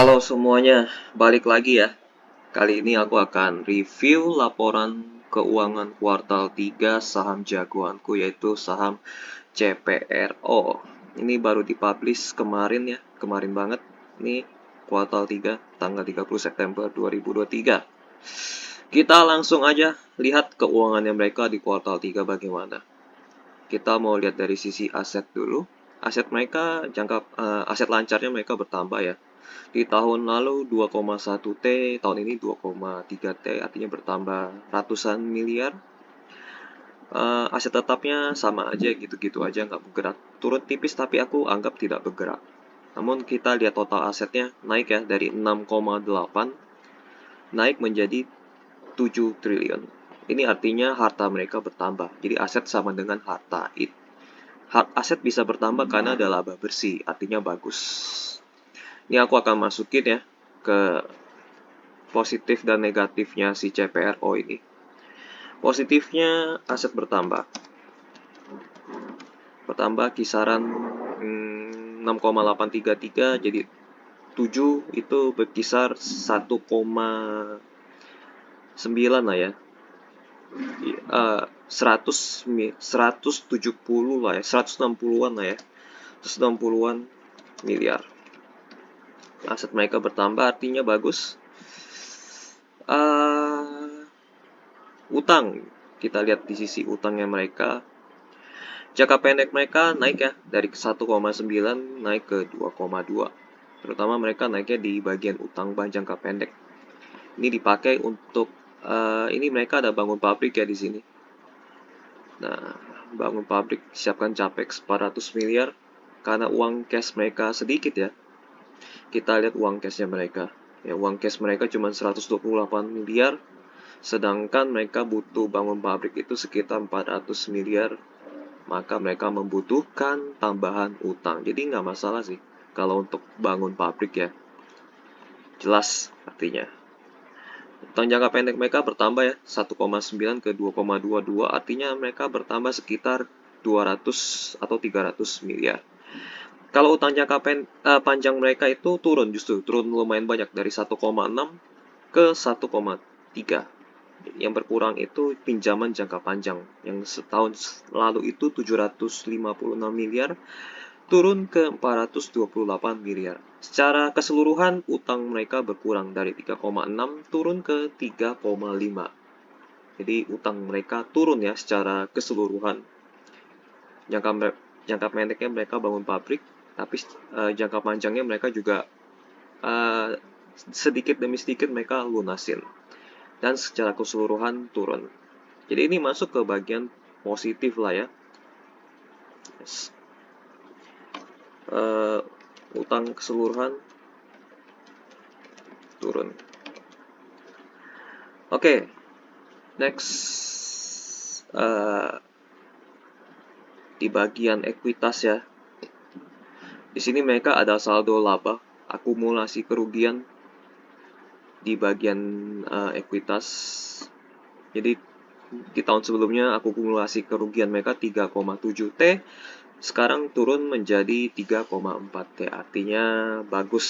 Halo semuanya, balik lagi ya. Kali ini aku akan review laporan keuangan kuartal 3 saham jagoanku yaitu saham CPRO. Ini baru dipublish kemarin ya, kemarin banget. Ini kuartal 3 tanggal 30 September 2023. Kita langsung aja lihat keuangannya mereka di kuartal 3 bagaimana. Kita mau lihat dari sisi aset dulu. Aset mereka aset lancarnya mereka bertambah ya. Di tahun lalu 2,1 T, tahun ini 2,3 T, artinya bertambah ratusan miliar. Aset tetapnya sama aja, gitu-gitu aja, nggak bergerak. Turun tipis tapi aku anggap tidak bergerak. Namun kita lihat total asetnya naik ya, dari 6,8 naik menjadi 7 triliun. Ini artinya harta mereka bertambah. Jadi aset sama dengan harta. Aset bisa bertambah karena ada laba bersih, artinya bagus. Ini aku akan masukin ya ke positif dan negatifnya si CPRO ini. Positifnya aset bertambah kisaran 6,833 jadi 7 itu berkisar 1,9 lah ya. 170 lah ya, 160-an lah ya. 160-an miliar. Aset mereka bertambah artinya bagus. Utang, kita lihat di sisi utangnya mereka. Jangka pendek mereka naik ya, dari 1,9 naik ke 2,2. Terutama mereka naiknya di bagian utang jangka pendek. Ini dipakai untuk ini mereka ada bangun pabrik ya di sini. Nah, bangun pabrik siapkan capex 400 miliar karena uang cash mereka sedikit ya. Kita lihat uang cashnya mereka. Ya, uang cash mereka cuma 128 miliar. Sedangkan mereka butuh bangun pabrik itu sekitar 400 miliar. Maka mereka membutuhkan tambahan utang. Jadi nggak masalah sih kalau untuk bangun pabrik ya. Jelas artinya. Utang jangka pendek mereka bertambah ya, 1,9 ke 2,22. Artinya mereka bertambah sekitar 200 atau 300 miliar. Kalau utang jangka panjang mereka itu turun lumayan banyak dari 1,6 ke 1,3. Yang berkurang itu pinjaman jangka panjang yang setahun lalu itu 756 miliar turun ke 428 miliar. Secara keseluruhan utang mereka berkurang dari 3,6 turun ke 3,5. Jadi utang mereka turun ya secara keseluruhan. Jangka pendeknya mereka bangun pabrik, tapi jangka panjangnya mereka juga sedikit demi sedikit mereka lunasin. Dan secara keseluruhan turun. Jadi ini masuk ke bagian positif lah ya. Yes. Utang keseluruhan turun. Oke, next di bagian ekuitas ya. Di sini mereka ada saldo laba, akumulasi kerugian di bagian ekuitas. Jadi di tahun sebelumnya akumulasi kerugian mereka 3,7 T, sekarang turun menjadi 3,4 T. Artinya bagus,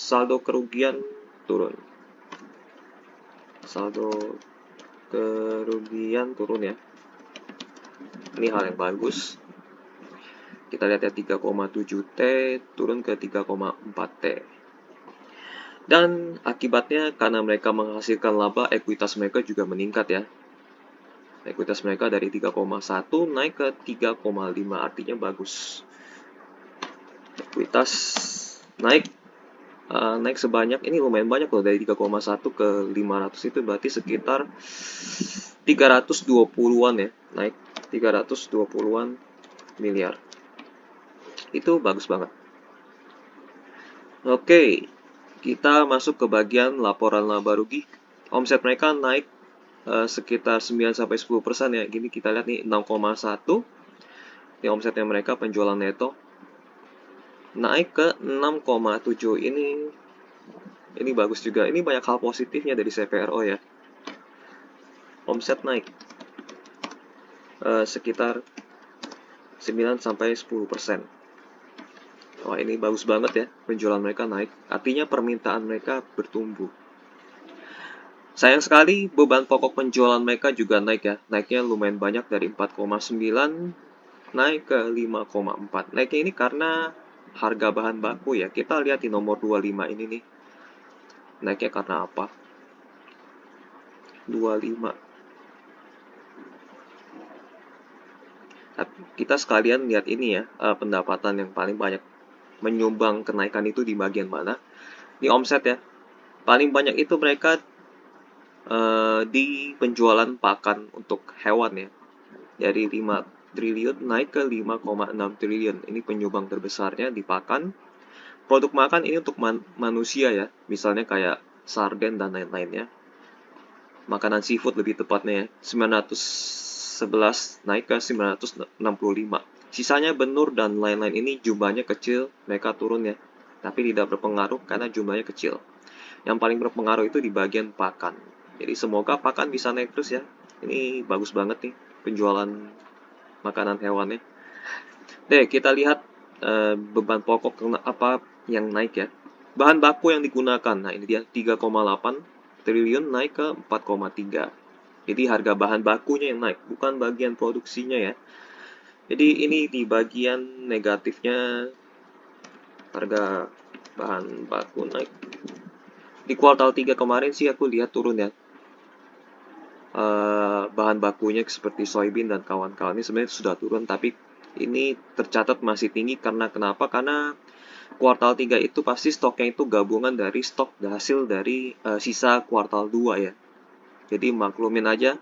saldo kerugian turun. Saldo kerugian turun ya. Ini hal yang bagus. Kita lihat ya 3,7 T turun ke 3,4 T. Dan akibatnya karena mereka menghasilkan laba, ekuitas mereka juga meningkat ya. Ekuitas mereka dari 3,1 naik ke 3,5, artinya bagus. Ekuitas naik sebanyak, ini lumayan banyak loh, dari 3,1 ke 500 itu berarti sekitar 320-an ya, naik 320-an miliar. Itu bagus banget. Oke, kita masuk ke bagian laporan laba rugi. Omset mereka naik sekitar 9-10% ya. Gini kita lihat nih 6,1. Ini omsetnya mereka, penjualan neto naik ke 6,7. Ini bagus juga. Ini banyak hal positifnya dari CPRO ya. Omset naik sekitar 9-10%. Wah, ini bagus banget ya, penjualan mereka naik. Artinya permintaan mereka bertumbuh. Sayang sekali beban pokok penjualan mereka juga naik ya. Naiknya lumayan banyak dari 4,9 naik ke 5,4. Naiknya ini karena harga bahan baku ya. Kita lihat di nomor 25 ini nih. Naiknya karena apa? 25. Kita sekalian lihat ini ya, pendapatan yang paling banyak menyumbang kenaikan itu di bagian mana? Di omset ya. Paling banyak itu mereka di penjualan pakan untuk hewan ya. Dari 5 triliun naik ke 5,6 triliun. Ini penyumbang terbesarnya di pakan. Produk makan ini untuk manusia ya. Misalnya kayak sarden dan lain-lainnya. Makanan seafood lebih tepatnya ya. 911 naik ke 965. Sisanya benur dan lain-lain ini jumlahnya kecil, mereka turun ya. Tapi tidak berpengaruh karena jumlahnya kecil. Yang paling berpengaruh itu di bagian pakan. Jadi semoga pakan bisa naik terus ya. Ini bagus banget nih penjualan makanan hewannya. Oke, kita lihat beban pokok apa yang naik ya. Bahan baku yang digunakan. Nah, ini dia 3,8 triliun naik ke 4,3. Jadi harga bahan bakunya yang naik, bukan bagian produksinya ya. Jadi ini di bagian negatifnya harga bahan baku naik. Di kuartal 3 kemarin sih aku lihat turun ya. Bahan bakunya seperti soybean dan kawan-kawan ini sebenarnya sudah turun, tapi ini tercatat masih tinggi karena kenapa? Karena kuartal 3 itu pasti stoknya itu gabungan dari stok hasil dari sisa kuartal 2 ya. Jadi maklumin aja.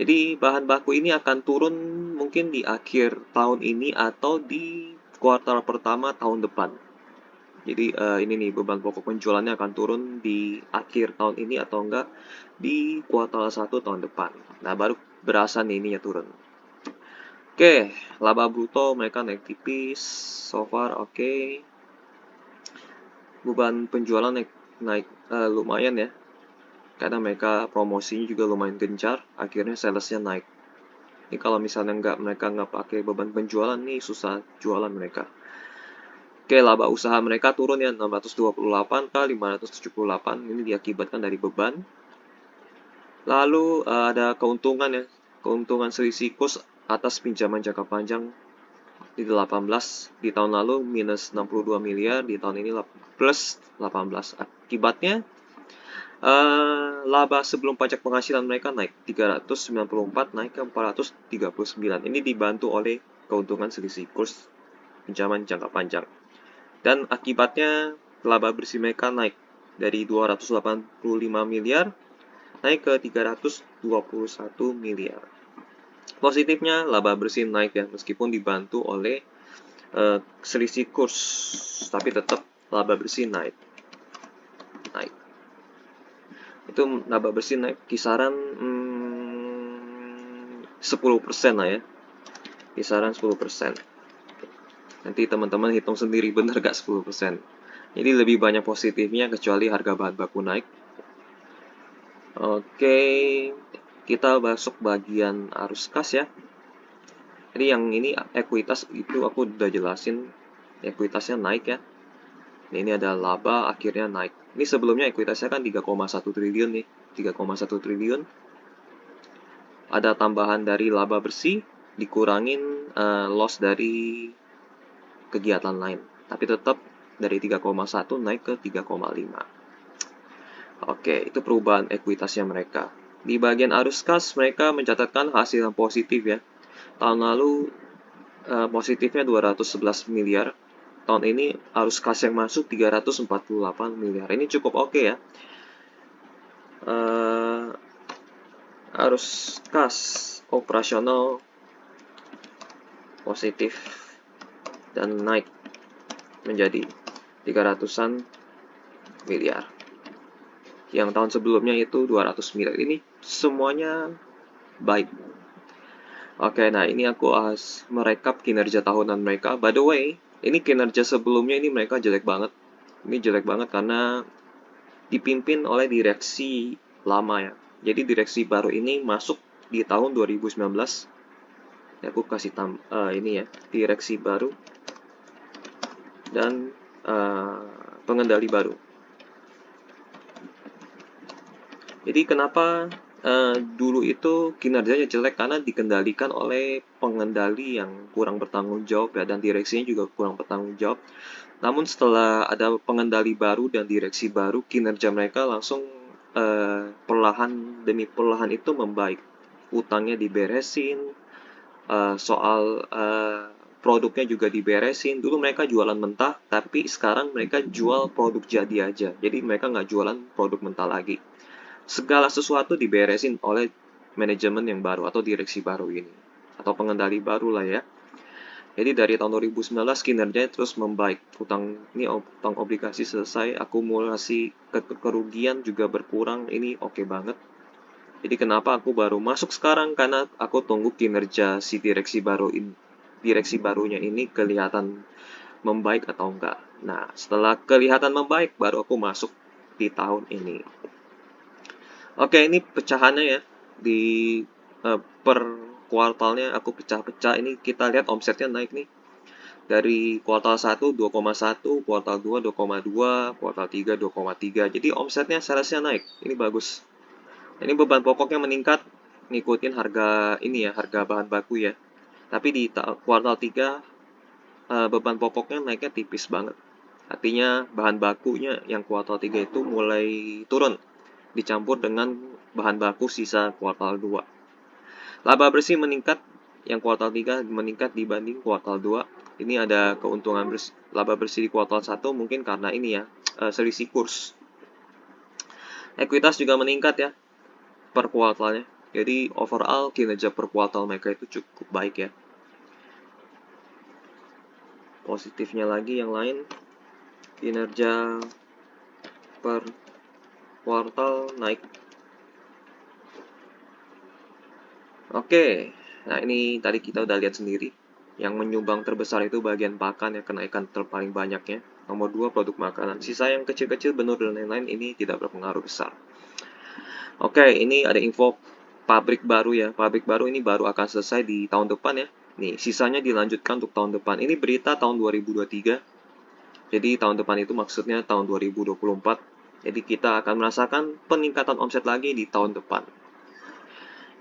Jadi bahan baku ini akan turun mungkin di akhir tahun ini atau di kuartal pertama tahun depan. Jadi ini nih beban pokok penjualannya akan turun di akhir tahun ini atau enggak di kuartal 1 tahun depan. Nah, baru berasa nih ininya turun. Oke, laba bruto mereka naik tipis, so far oke. Beban penjualan naik lumayan ya, karena mereka promosinya juga lumayan gencar, akhirnya salesnya naik. Ini kalau misalnya mereka nggak pakai beban penjualan nih susah jualan mereka. Oke, laba usaha mereka turun ya 628 ke 578. Ini diakibatkan dari beban. Lalu ada keuntungan ya, keuntungan selisih kurs atas pinjaman jangka panjang di 18, di tahun lalu minus 62 miliar, di tahun ini plus 18. Akibatnya laba sebelum pajak penghasilan mereka naik 394 naik ke 439. Ini dibantu oleh keuntungan selisih kurs pinjaman jangka panjang. Dan akibatnya laba bersih mereka naik dari 285 miliar naik ke 321 miliar. Positifnya laba bersih naik ya, meskipun dibantu oleh selisih kurs, tapi tetap laba bersih naik. Itu laba bersih naik kisaran 10% lah ya, kisaran 10%. Nanti teman-teman hitung sendiri bener gak 10%. Jadi lebih banyak positifnya kecuali harga bahan baku naik. Oke, kita masuk bagian arus kas ya. Jadi yang ini ekuitas itu aku udah jelasin, ekuitasnya naik ya. Nah, ini ada laba akhirnya naik. Ini sebelumnya ekuitasnya kan 3,1 triliun nih, 3,1 triliun. Ada tambahan dari laba bersih, dikurangin loss dari kegiatan lain. Tapi tetap dari 3,1 naik ke 3,5. Oke, itu perubahan ekuitasnya mereka. Di bagian arus kas, mereka mencatatkan hasil yang positif ya. Tahun lalu positifnya 211 miliar. Tahun ini arus kas yang masuk 348 miliar. Ini cukup oke ya. Arus kas operasional positif dan naik menjadi 300-an miliar. Yang tahun sebelumnya itu 200 miliar. Ini semuanya baik. Oke, nah ini aku merekap kinerja tahunan mereka. By the way, ini kinerja sebelumnya ini mereka jelek banget. Ini jelek banget karena dipimpin oleh direksi lama ya. Jadi direksi baru ini masuk di tahun 2019. Ya, aku kasih ini ya, direksi baru dan pengendali baru. Jadi kenapa dulu itu kinerjanya jelek, karena dikendalikan oleh pengendali yang kurang bertanggung jawab ya, dan direksinya juga kurang bertanggung jawab. Namun setelah ada pengendali baru dan direksi baru, kinerja mereka langsung perlahan demi perlahan itu membaik. Utangnya diberesin, soal produknya juga diberesin. Dulu mereka jualan mentah, tapi sekarang mereka jual produk jadi aja. Jadi mereka nggak jualan produk mentah lagi. Segala sesuatu diberesin oleh manajemen yang baru atau direksi baru ini, atau pengendali baru lah ya. Jadi dari tahun 2019 kinerjanya terus membaik. Utang obligasi selesai, akumulasi kerugian juga berkurang. Ini oke banget. Jadi kenapa aku baru masuk sekarang? Karena aku tunggu kinerja si direksi barunya ini kelihatan membaik atau enggak. Nah, setelah kelihatan membaik baru aku masuk di tahun ini. Oke, ini pecahannya ya. Di per kuartalnya aku pecah-pecah. Ini kita lihat omsetnya naik nih. Dari kuartal 1 2,1, kuartal 2 2,2, kuartal 3 2,3. Jadi omsetnya salesnya naik. Ini bagus. Ini beban pokoknya meningkat ngikutin harga ini ya, harga bahan baku ya. Tapi di kuartal 3 beban pokoknya naiknya tipis banget. Artinya bahan bakunya yang kuartal 3 itu mulai turun dicampur dengan bahan baku sisa kuartal 2. Laba bersih meningkat, yang kuartal 3 meningkat dibanding kuartal 2. Ini ada keuntungan laba bersih di kuartal 1 mungkin karena ini ya, selisih kurs. Ekuitas juga meningkat ya per kuartalnya. Jadi overall kinerja per kuartal mereka itu cukup baik ya. Positifnya lagi yang lain, kinerja per kuartal naik. Oke, nah ini tadi kita udah lihat sendiri. Yang menyumbang terbesar itu bagian pakan ya, kenaikan terpaling banyaknya. Nomor 2 produk makanan. Sisa yang kecil-kecil benur dan lain-lain ini tidak berpengaruh besar. Oke, ini ada info pabrik baru ya. Pabrik baru ini baru akan selesai di tahun depan ya. Nih, sisanya dilanjutkan untuk tahun depan. Ini berita tahun 2023. Jadi tahun depan itu maksudnya tahun 2024. Jadi kita akan merasakan peningkatan omset lagi di tahun depan.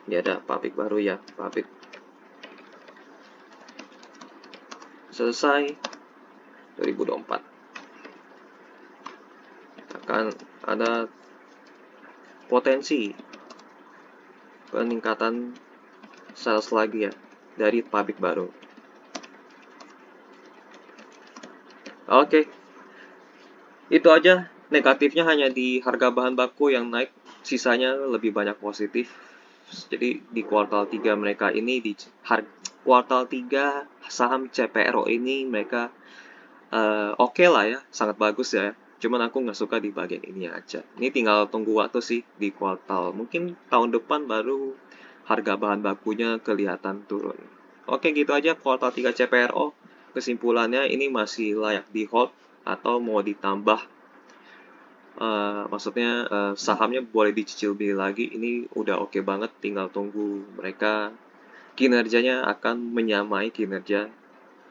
Ini ada pabrik baru ya, pabrik selesai 2024. Akan ada potensi peningkatan sales lagi ya dari pabrik baru. Oke, itu aja. Negatifnya hanya di harga bahan baku yang naik, sisanya lebih banyak positif. Jadi di kuartal 3 mereka ini, di kuartal 3 saham CPRO ini mereka oke lah ya, sangat bagus ya. Cuman aku nggak suka di bagian ini aja. Ini tinggal tunggu waktu sih di kuartal. Mungkin tahun depan baru harga bahan bakunya kelihatan turun. Oke, gitu aja kuartal 3 CPRO. Kesimpulannya ini masih layak di hold atau mau ditambah. Maksudnya sahamnya boleh dicicil beli lagi. Ini udah oke banget. Tinggal tunggu mereka kinerjanya akan menyamai kinerja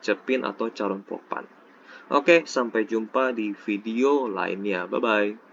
Cepin atau Charon Pokpan. Oke, sampai jumpa di video lainnya. Bye-bye.